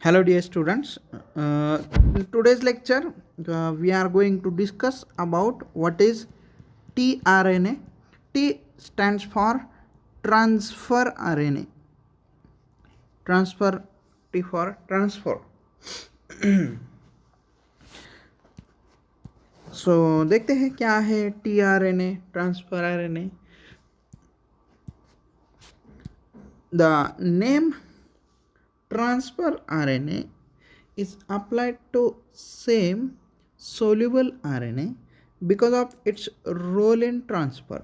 Hello, dear students. In today's lecture, we are going to discuss about what is tRNA. T stands for transfer RNA. Transfer T for transfer. देखते हैं क्या है tRNA, transfer RNA. The name transfer RNA is applied to same soluble RNA because of its role in transfer.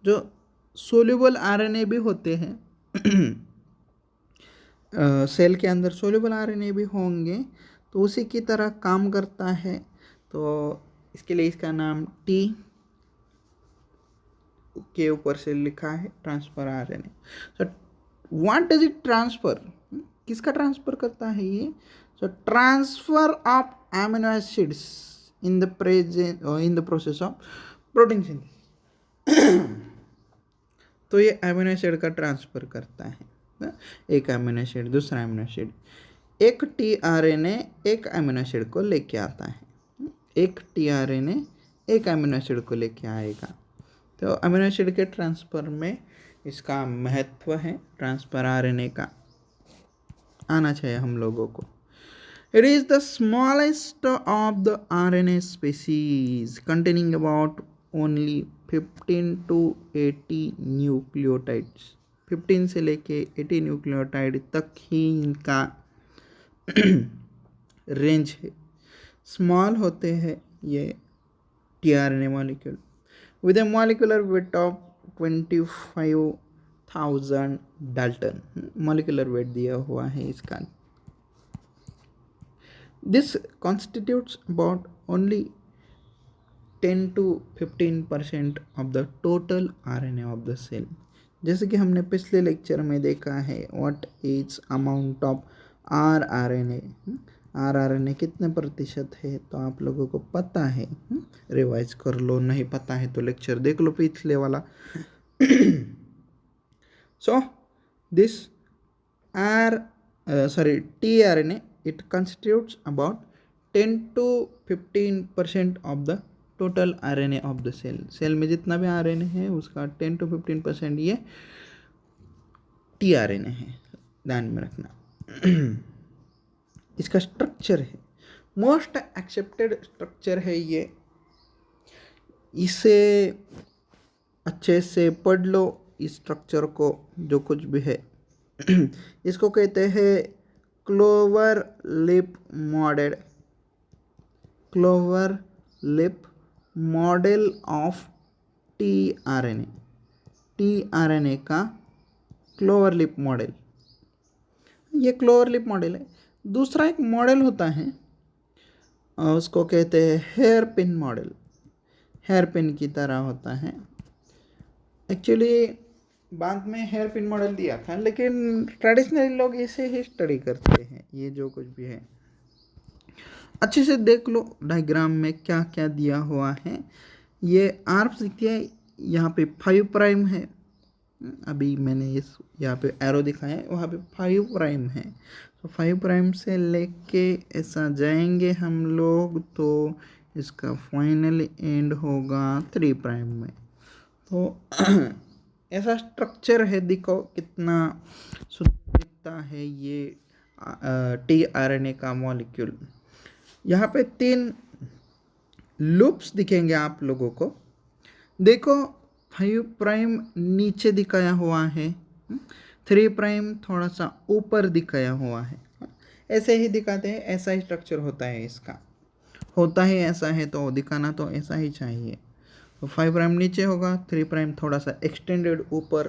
जो soluble RNA भी होते हैं cell के अंदर soluble RNA भी होंगे तो उसी की तरह काम करता है, तो इसके लिए इसका नाम टी के ऊपर से लिखा है transfer RNA. So what does it transfer, किसका ट्रांसफर करता है ये? सो transfer of amino acids in the process of protein synthesis. तो ये एमिनो एसिड का ट्रांसफर करता है, एक एमिनो एसिड दूसरा एमिनो एसिड. एक tRNA एक एमिनो एसिड को लेके आता है, एक tRNA एक एमिनो एसिड को लेके आएगा. तो अमीनो एसिड के ट्रांसफर में इसका महत्व है, ट्रांसफर RNA का आना चाहिए हम लोगों को. It is the smallest of the RNA species containing about only 15 to 80 nucleotides. 15 से लेके 80 न्यूक्लियोटाइड तक ही इनका रेंज है. स्मॉल होते हैं ये tRNA molecule with a molecular weight of 25,000 Dalton. molecular weight दिया हुआ है इसका. This constitutes about only 10 to 15% of the total RNA of the cell. जैसे कि हमने पिछले लेक्चर में देखा है what is amount of rRNA. rRNA कितने प्रतिशत है तो आप लोगों को पता है, रिवाइज कर लो, नहीं पता है तो लेक्चर देख लो पिछले वाला. So this tRNA it constitutes about 10 to 15% of the total RNA of the cell. Cell में जितना भी RNA है उसका 10 to 15% ये tRNA है, ध्यान में रखना. इसका स्ट्रक्चर है, मोस्ट एक्सेप्टेड स्ट्रक्चर है ये. इसे अच्छे से पढ़ लो इस स्ट्रक्चर को, जो कुछ भी है. इसको कहते हैं clover leaf model. Clover leaf model of tRNA. tRNA का क्लोवर लिप मॉडल, ये क्लोवर लिप मॉडल है. दूसरा एक मॉडल होता है उसको कहते हैं hair pin model. Hair pin की तरह होता है. एक्चुअली बाद में हेयर पिन मॉडल दिया था, लेकिन ट्रेडिशनली लोग इसे ही स्टडी करते हैं. ये जो कुछ भी है अच्छे से देख लो डायग्राम में क्या क्या दिया हुआ है. ये आर्म्स दिखती है, यहाँ पे 5 प्राइम है. अभी मैंने इस यहाँ पे एरो दिखाया है, वहाँ पे 5 प्राइम है. तो 5 प्राइम से लेके ऐसा जाएंगे हम लोग तो इसका फाइनल एंड होगा 3 प्राइम में. तो ऐसा स्ट्रक्चर है, देखो कितना सुंदर दिखता है ये tRNA का मॉलिक्यूल. यहाँ पे 3 लूप्स दिखेंगे आप लोगों को. देखो 5 प्राइम नीचे दिखाया हुआ है, 3 प्राइम थोड़ा सा ऊपर दिखाया हुआ है. ऐसे ही दिखाते हैं, ऐसा ही स्ट्रक्चर होता है इसका. होता है ऐसा है तो दिखाना तो ऐसा ही चाहिए. तो 5 प्राइम नीचे होगा, 3 प्राइम थोड़ा सा एक्सटेंडेड ऊपर.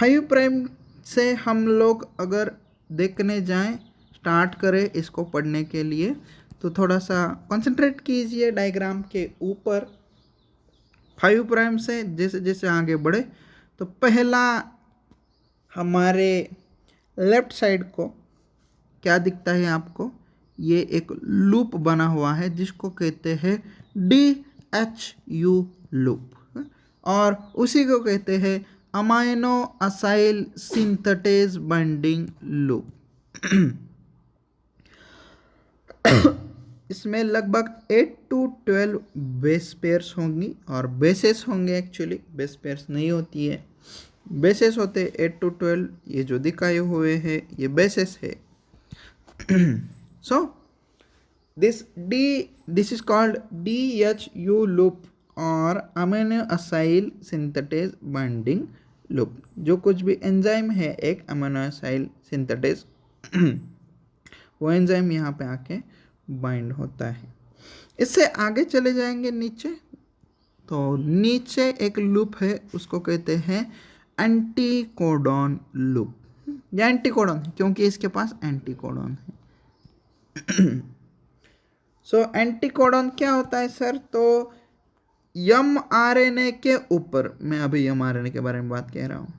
5 प्राइम से हम लोग अगर देखने जाएं, स्टार्ट करें इसको पढ़ने के लिए, तो थोड़ा सा कंसंट्रेट कीजिए डायग्राम के ऊपर. 5 प्राइम से जैसे जैसे आगे बढ़े तो पहला हमारे लेफ्ट साइड को क्या दिखता है आपको? ये एक लूप बना हुआ है जिसको कहते हैं DHU लूप, और उसी को कहते हैं amino acyl synthetase binding loop. इसमें लगभग 8 to 12 बेस पेयर्स होंगी और बेसेस होंगे, एक्चुअली बेस पेयर्स नहीं होती है, बेसेस होते 8 to 12। ये जो दिखाए हुए हैं ये बेसेस है। सो this is called DHU loop और amino acyl synthetase binding loop. जो कुछ भी एंजाइम है एक अमीनो असाइल सिंथेटेज वो एंजाइम यहाँ पे आके बाइंड होता है। इससे आगे चले जाएंगे नीचे, तो नीचे एक लूप है उसको कहते हैं एंटीकोडॉन लूप। या एंटीकोडॉन क्योंकि इसके पास एंटीकोडॉन है। सो एंटीकोडॉन क्या होता है सर? तो mRNA के ऊपर, मैं अभी mRNA के बारे में बात कह रहा हूँ,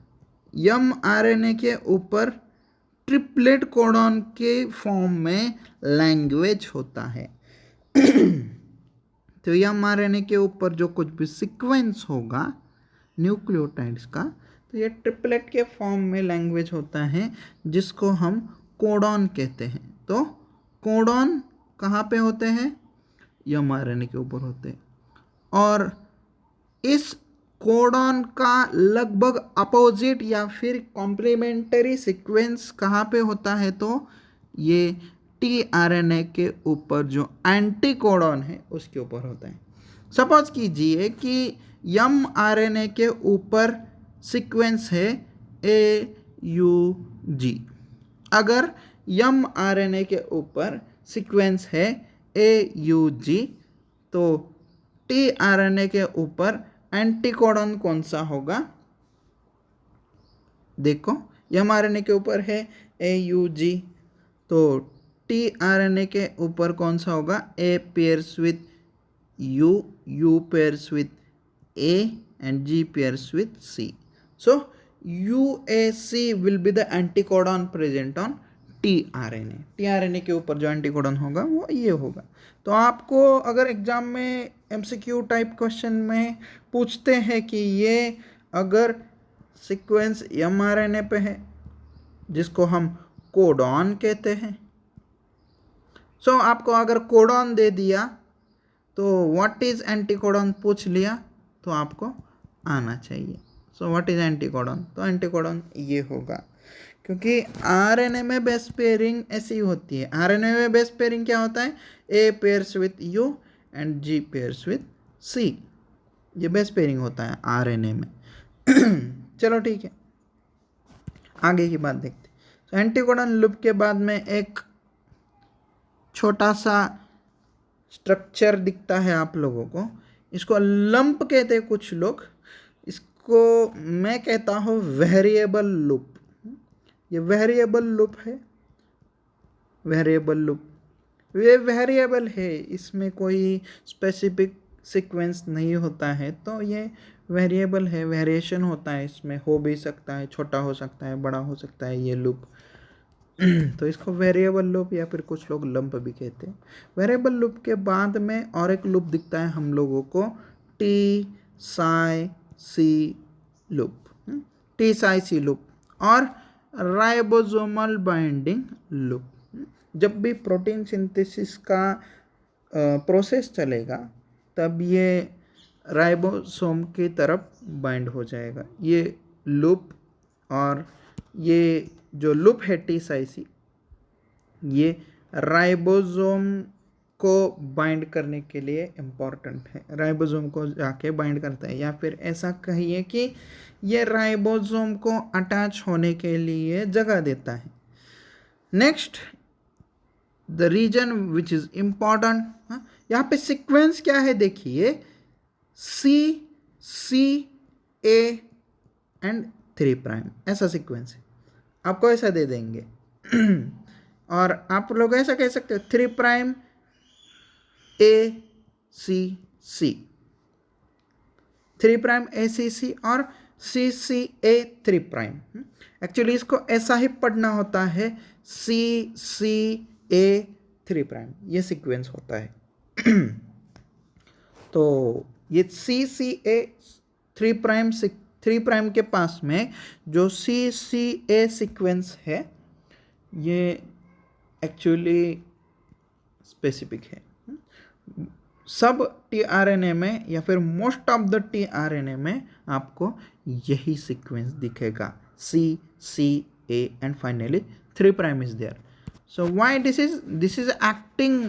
mRNA के ऊपर ट्रिपलेट कोडॉन के फॉर्म में लैंग्वेज होता है। तो mRNA के ऊपर जो कुछ भी सीक्वेंस होगा न्यूक्लियोटाइड्स का, तो ये ट्रिपलेट के फॉर्म में लैंग्वेज होता है जिसको हम कोडॉन कहते हैं। तो कोडॉन कहाँ पे होते हैं? mRNA के ऊपर होते हैं। और इस कोडॉन का लगभग अपोजिट या फिर कॉम्प्लीमेंटरी सीक्वेंस कहाँ पे होता है? तो ये tRNA के ऊपर जो एंटीकोडॉन है उसके ऊपर होता है। सपोज कीजिए कि mRNA के ऊपर सीक्वेंस है AUG। अगर mRNA के ऊपर सीक्वेंस है AUG तो tRNA के ऊपर एंटीकोडॉन कौन सा होगा? देखो mRNA के ऊपर है AUG, तो tRNA के ऊपर कौन सा होगा? A pairs with U, U pairs with A and G pairs with C. So UAC will be the anticodon present on tRNA। tRNA के ऊपर जो एंटीकोडॉन होगा वो ये होगा। तो आपको अगर एग्जाम में MCQ टाइप क्वेश्चन में पूछते हैं कि ये अगर सीक्वेंस mRNA पे है जिसको हम कोडॉन कहते हैं, सो आपको अगर कोडॉन दे दिया तो व्हाट इज एंटीकोडॉन पूछ लिया तो आपको आना चाहिए। So what is anticodon? तो एंटीकोडॉन ये होगा, क्योंकि आरएनए में बेस पेयरिंग ऐसी होती है। आरएनए में बेस पेयरिंग क्या होता है? A pairs with U and G pairs with C, ये बेस पेयरिंग होता है आरएनए में। चलो ठीक है, आगे की बात देखते हैं। तो एंटीकोडॉन लूप के बाद में एक छोटा सा स्ट्रक्चर दिखता है आप लोगों को, इसको लंप कहते हैं कुछ लोग, इसको मैं कहता हूँ वेरिएबल लूप। ये वेरिएबल लूप है, वेरिएबल लूप ये वेरिएबल है, इसमें कोई स्पेसिफिक सीक्वेंस नहीं होता है, तो ये वेरिएबल है, वेरिएशन होता है, इसमें हो भी सकता है, छोटा हो सकता है, बड़ा हो सकता है ये लूप। तो इसको वेरिएबल लूप या फिर कुछ लोग लंप भी कहते हैं। वेरिएबल लूप के बाद में और एक लूप दिखता है हम लोगों को, टी साई सी लूप, टी साई सी लूप और राइबोसोमल बाइंडिंग लूप। जब भी प्रोटीन सिंथेसिस का प्रोसेस चलेगा तब ये राइबोसोम की तरफ बाइंड हो जाएगा ये लूप। और ये जो लूप है टी साई सी, ये राइबोसोम को बाइंड करने के लिए इम्पॉर्टेंट है, राइबोसोम को जाके बाइंड करता है, या फिर ऐसा कहिए कि ये राइबोसोम को अटैच होने के लिए जगह देता है। Next the region which is important, यहाँ पे सीक्वेंस क्या है देखिए, सी सी ए एंड 3' ऐसा सीक्वेंस है, आपको ऐसा दे देंगे। और आप लोग ऐसा कह सकते हो 3' ए सी सी, 3' ए सी सी और सी सी ए 3'। एक्चुअली इसको ऐसा ही पढ़ना होता है, सी सी ए 3', ये सीक्वेंस होता है। तो ये सी सी ए 3' के पास में जो सी सी ए सीक्वेंस है, ये एक्चुअली स्पेसिफिक है। सब टीआरएनए में या फिर मोस्ट ऑफ द टीआरएनए में आपको यही सीक्वेंस दिखेगा, C C A and finally 3 prime is there. So why this is acting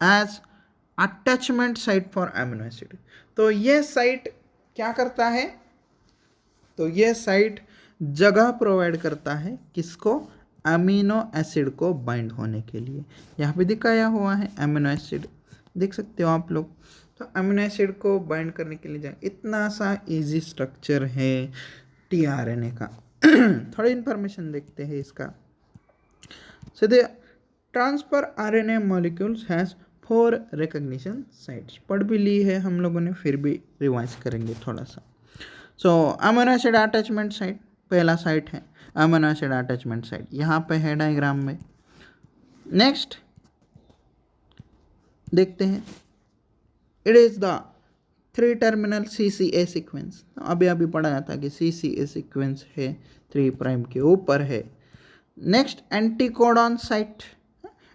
as attachment site for amino acid. तो ये साइट क्या करता है, तो ये साइट जगह प्रोवाइड करता है किसको, अमीनो एसिड को बाइंड होने के लिए। यहाँ पे दिखाया हुआ है अमीनो एसिड, देख सकते हो आप लोग। तो अमीनो एसिड को बाइंड करने के लिए इतना सा इजी स्ट्रक्चर है टीआरएनए का। थोड़ी इंफॉर्मेशन देखते हैं इसका। So the transfer RNA molecules has 4 recognition sites. पढ़ भी ली है हम लोगों ने, फिर भी रिवाइज करेंगे थोड़ा सा। सो अमीनो एसिड अटैचमेंट साइट पहला साइट है, अमीनो एसिड अटैचमेंट साइट यहाँ पे है डायग्राम में। नेक्स्ट देखते हैं, it is the 3 terminal CCA sequence. अभी पढ़ाया था कि CCA सीक्वेंस है, 3 प्राइम के ऊपर है। Next anticodon site,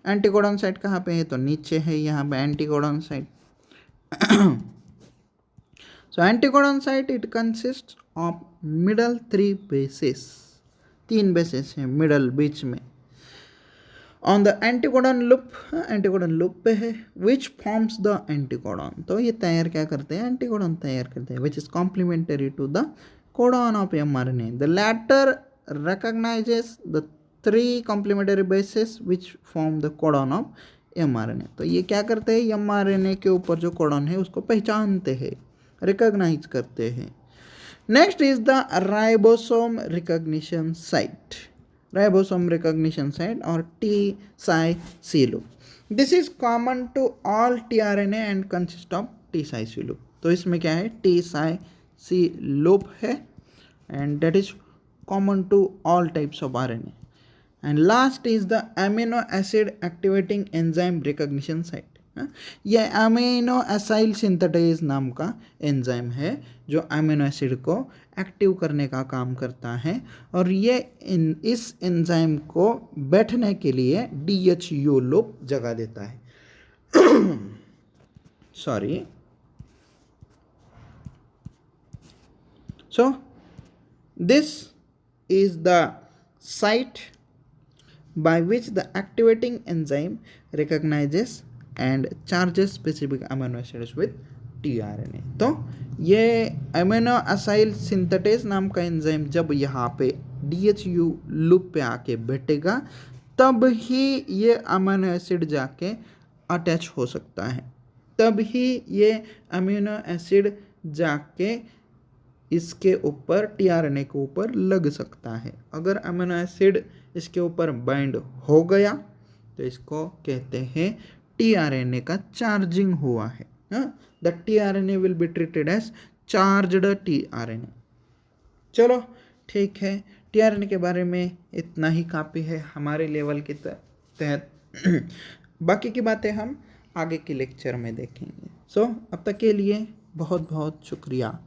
anticodon site कहाँ पे है, तो नीचे है यहाँ पे anticodon site. So anticodon site it consist of middle 3 bases, 3 bases हैं मिडल बीच में। On the anticodon loop, anticodon loop पे है, विच फॉर्म्स द एंटीकोडॉन। तो ये तैयार क्या करते हैं, एंटीकोडॉन तैयार करते हैं, which is complementary to the codon of mRNA। The latter recognizes the 3 complementary bases which form the codon of mRNA। तो ये क्या करते हैं, mRNA के ऊपर जो कोडॉन है उसको पहचानते हैं, रिकॉग्नाइज करते हैं। Next is the ribosome recognition site, ribosome recognition site और T-cy-C loop. This is common to all tRNA and consist of T-cy-C loop. तो इसमें क्या है, T-cy-C लूप है and that is common to all types of RNA। and last is the amino acid activating enzyme recognition site। ये amino acyl synthetase नाम का enzyme है जो अमीनो एसिड को एक्टिव करने का काम करता है, और ये इस एंजाइम को बैठने के लिए DHU लूप जगह देता है। Sorry. So this is the site by which the activating enzyme recognizes and charges specific amino acids with tRNA। तो ये अमीनो एसाइल सिंथेटेज नाम का एंजाइम जब यहाँ पे DHU लूप पे आके बैठेगा तब ही ये अमीनो एसिड जाके अटैच हो सकता है, तब ही ये अमीनो एसिड जाके इसके ऊपर टीआरएनए के ऊपर लग सकता है। अगर अमीनो एसिड इसके ऊपर बाइंड हो गया तो इसको कहते हैं टीआरएनए का चार्जिंग हुआ है। The tRNA will be treated as charged tRNA. चलो ठीक है, टीआरएनए के बारे में इतना ही काफ़ी है हमारे लेवल के तहत। बाकी की बातें हम आगे के लेक्चर में देखेंगे। सो अब तक के लिए बहुत बहुत शुक्रिया।